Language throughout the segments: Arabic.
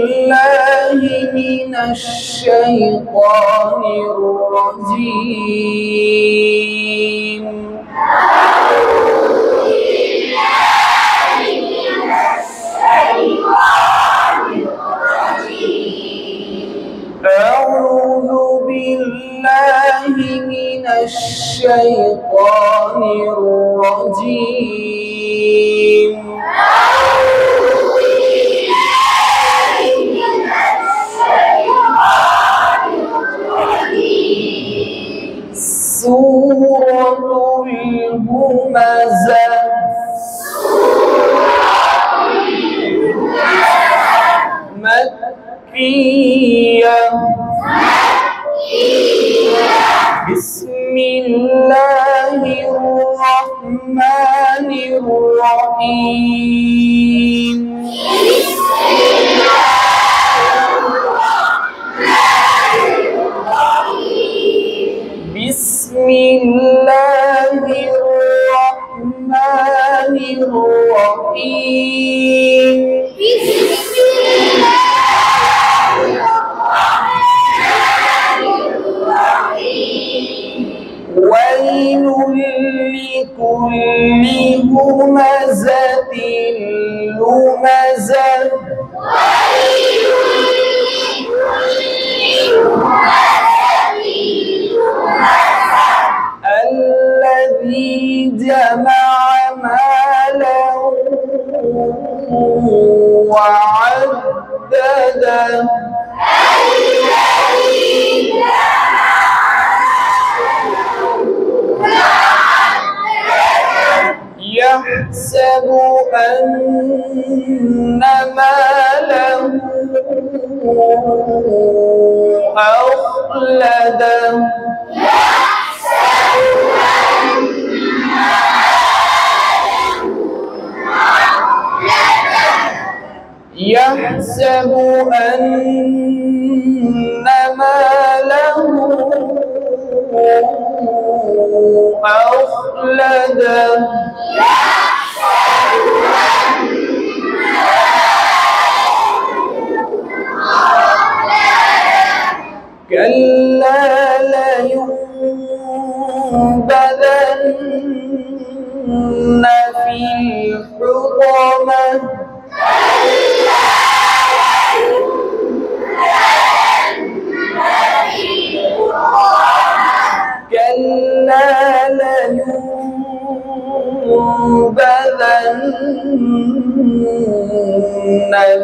بالله من الشيطان الرجيم. أعوذ بالله من الشيطان الرجيم. سورة الهمزة. مكية. بسم الله الرحمن الرحيم. بسم الله الرحمن الرحيم. ويل لكل همزة لمزة. الذي جمع مالا وعدده. يحسب أن ماله أخلده. يحسب أن ماله أخلده. كلا لينبذن في الحطمة. كلا لينبذن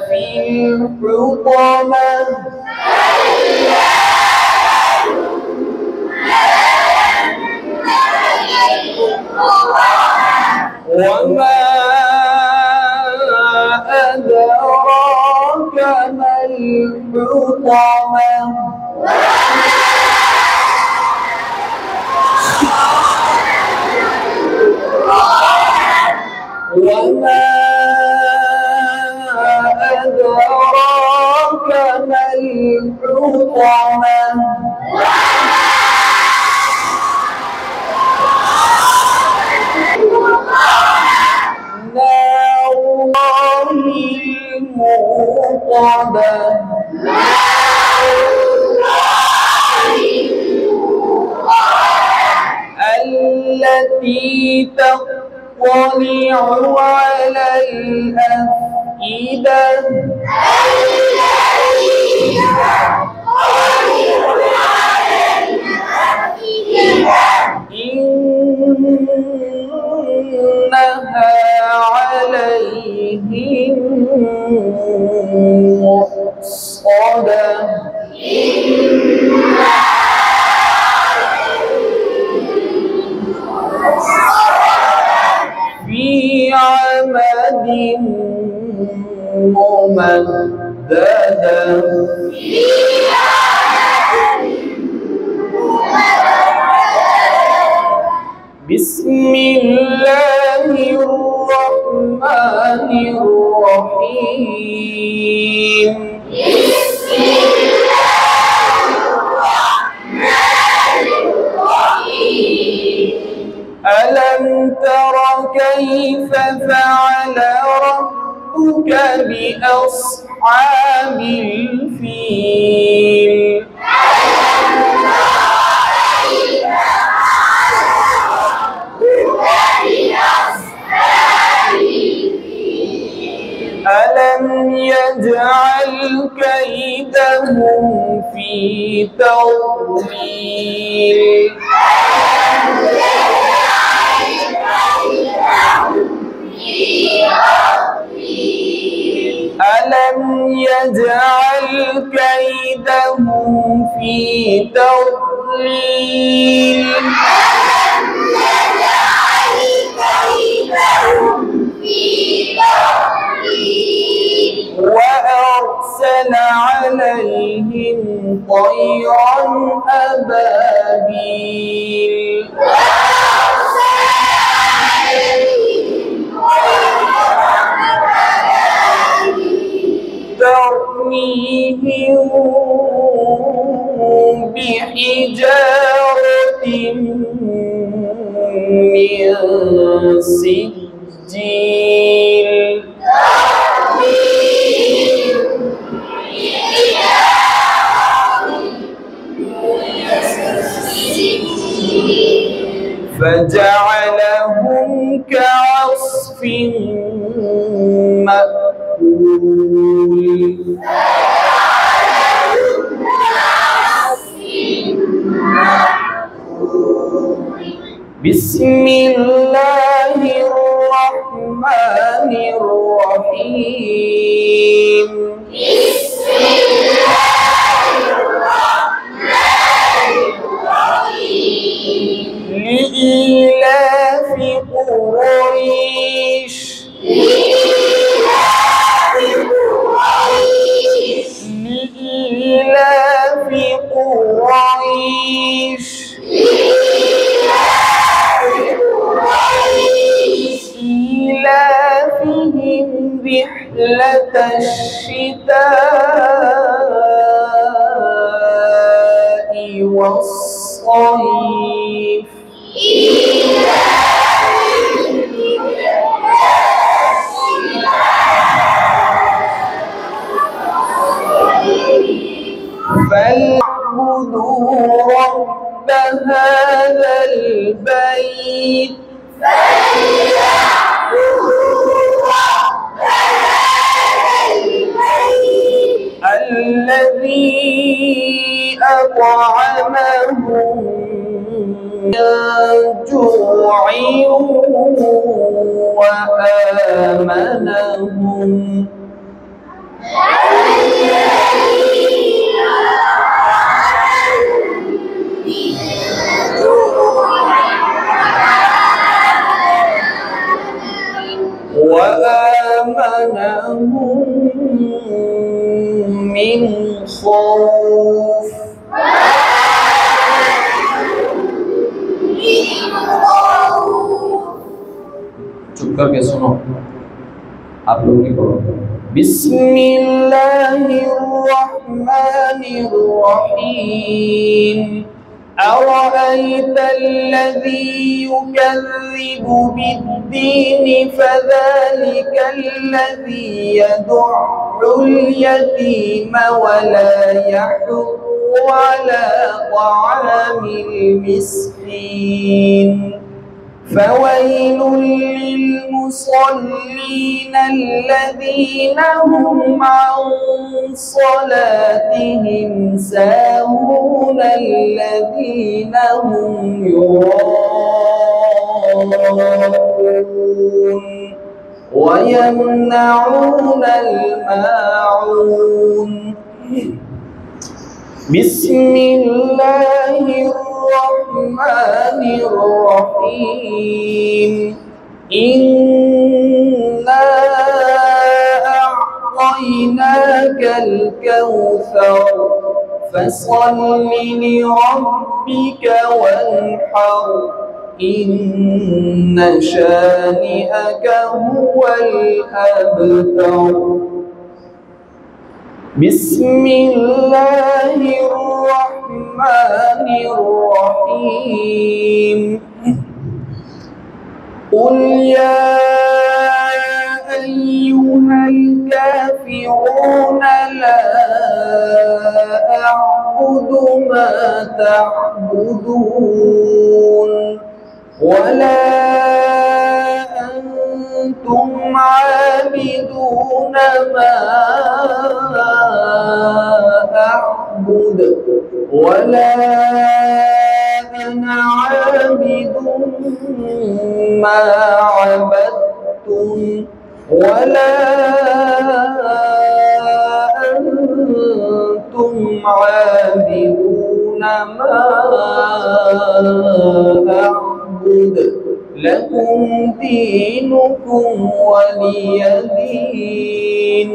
في الحطمة. وما أدراك ما الحطمة. وما أدراك ما الحطمة. نار الله الموقدة. التي تطلع على الأفئدة. إنها عليهم مؤصدة. في عمد ممددة. بسم الله الرحمن الرحيم. بسم الله الرحمن الرحيم. ألم تر كيف فعل ربك بأصحاب أصحاب الفيل ألم يجعل كيدهم في تضليل ألم يجعل كيدهم في تضليل وأرسل عليهم طيرا أبابيل ترميهم بحجارة من سجيل فجعلهم كعصف مأكول بسم الله الرحمن الرحيم لإيلاف قريش لإيلاف قريش إيلافهم رحلة الشتاء والصيف فليعبدوا رب هذا البيت الذي أطعمهم من جوع وآمنهم من خوف चुप करके सुनो आप लोग भी करो बिस्मिल्लाहिर्रहमानिर्रहीम أرأيت الذي يكذب بالدين فذلك الذي يدع اليتيم ولا يحض على طعام المسكين فويل للمصلين الذين هم عن صلاتهم ساهون الذين هم يراءون ويمنعون الماعون بسم الله الرحمن الرحيم إنا أعطيناك الكوثر فصل لربك وانحر إن شانئك هو الأبتر بسم الله الرحمن الرحيم قل يا أيها الكافرون الكافرون لا أعبد ما تعبدون ولا أنتم عابدون ما أعبد ولا أنا عابد ما عبدتم ولا أنتم عابدون ما أعبد لكم دينكم ولي دين.